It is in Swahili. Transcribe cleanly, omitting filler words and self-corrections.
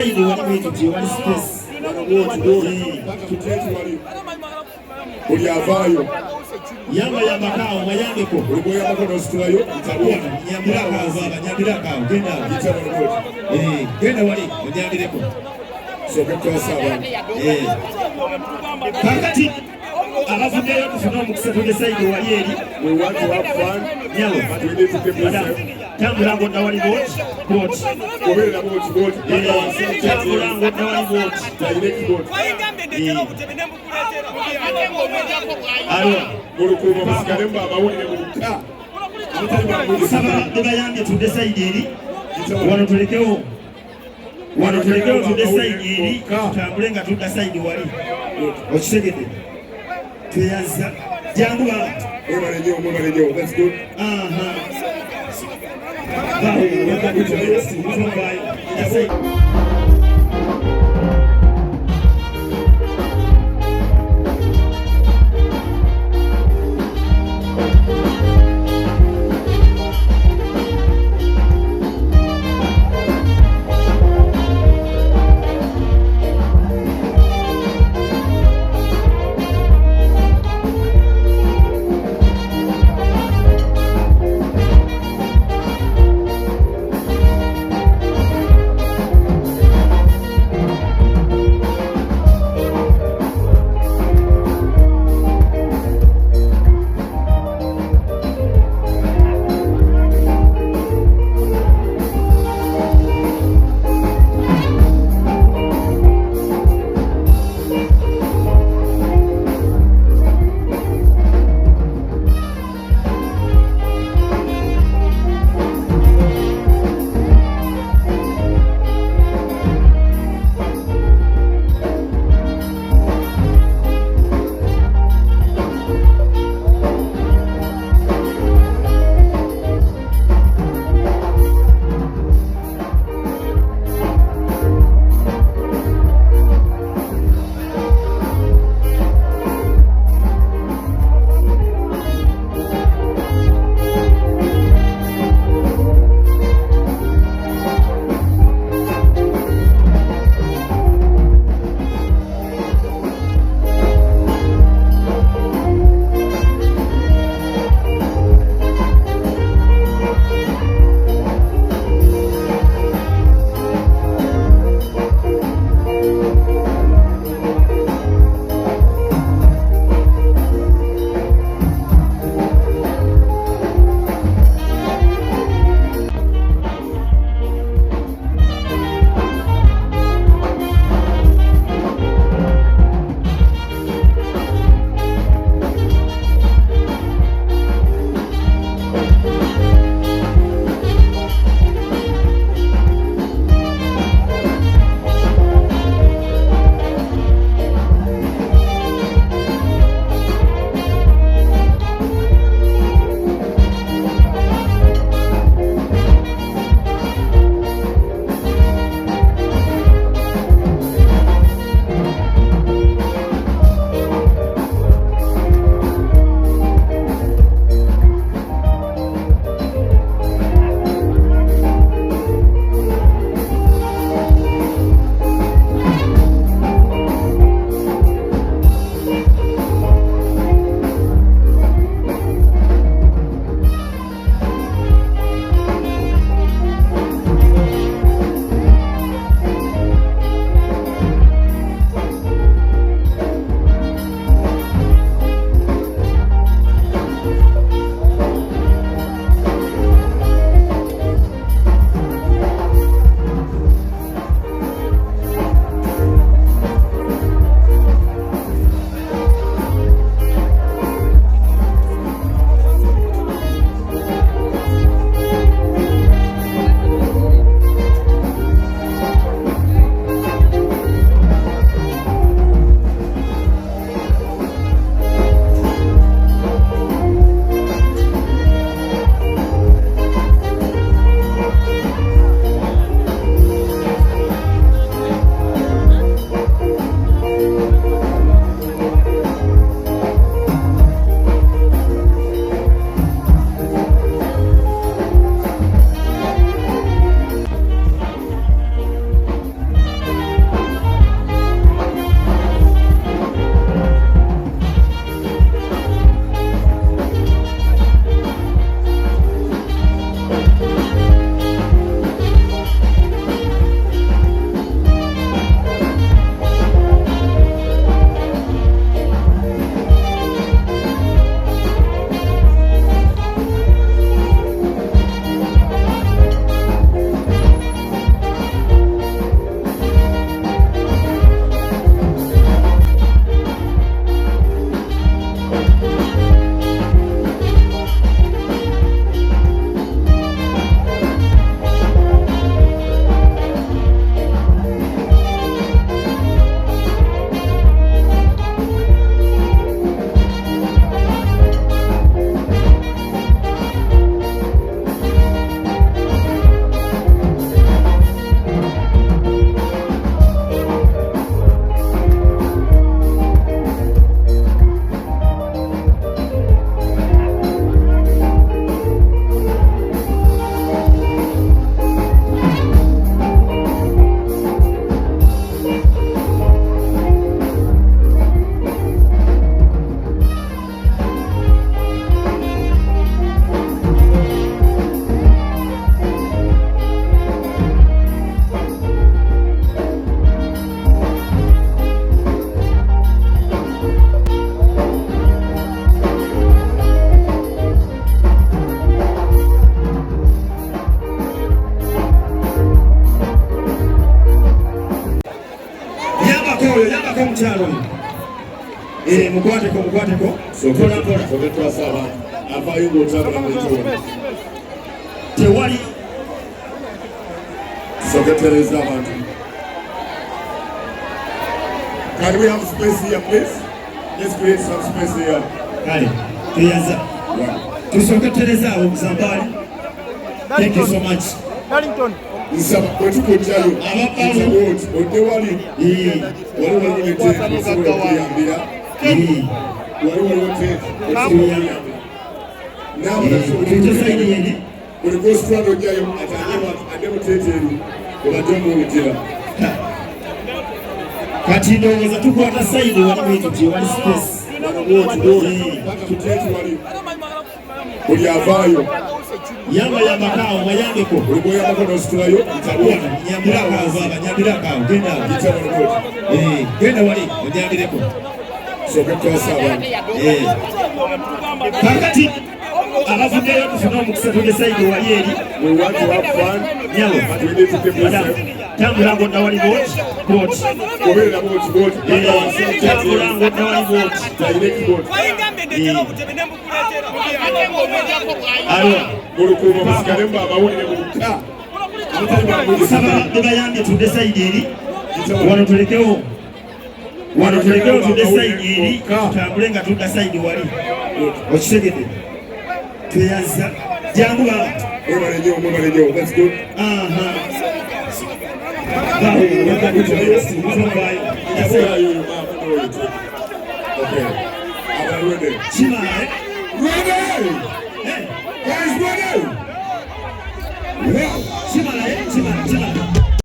Ili wali space. Uli avayo yamba kao mayambeko ulipo yamba no stulayo itakuwa nyambira kao genda genda wali nyambireko so bekosaba kakati abafudde okufuna omukisa tugesaidi wali eri we want to have fun nyawo but we need to keep moving tambula ngonda wali boat kubera boat tambula ngonda wali boat direct boat alwa mulukuba musigale mbabawulire muluka saba bebayambye tudde saidi eri wano tulekewo tudde saidi eri tutambule nga tudda saidi wali okitegedde tweyaza jangu bala that's good Mukwateko mukyalo mukwateko pola pola twasaba avaayo ng'otambula mu ekyowa tewali soketereza abantu. Can we have space here, please? Let's create some space here. kale tuyaza tusoketerezaawo muzambali. Thank you so much. Nsaba bwe tukujjayo odde wali waliwo n'enteeka osobola okuyambira waliwo teeka nawe buli gositwala ojjayo ate muteeteeri obadde omuwulukira kati ndowooza tukwata sayidi wali bwetutyo wali space paka muteeti wali buli avaayo yamba mayambeko buli bw'oyambako n'ositulayo nyambirakawo genda wali onyambireko soke twasa abantu kakati abavuddeyo tufuna omukisa tuge sayidi wali eri nyawo tambula ng'odda wali booti goberera booti tambula ng'odda wali booti alwa mulukuuma musigale mba amawulire saba bebayambye tudde sayidi eri wano tulekewo tudde sayidi eri tutambule nga tudda sayidi wali okitegedde tweyaza jangu baba mwebale nnyo that's good. Ready?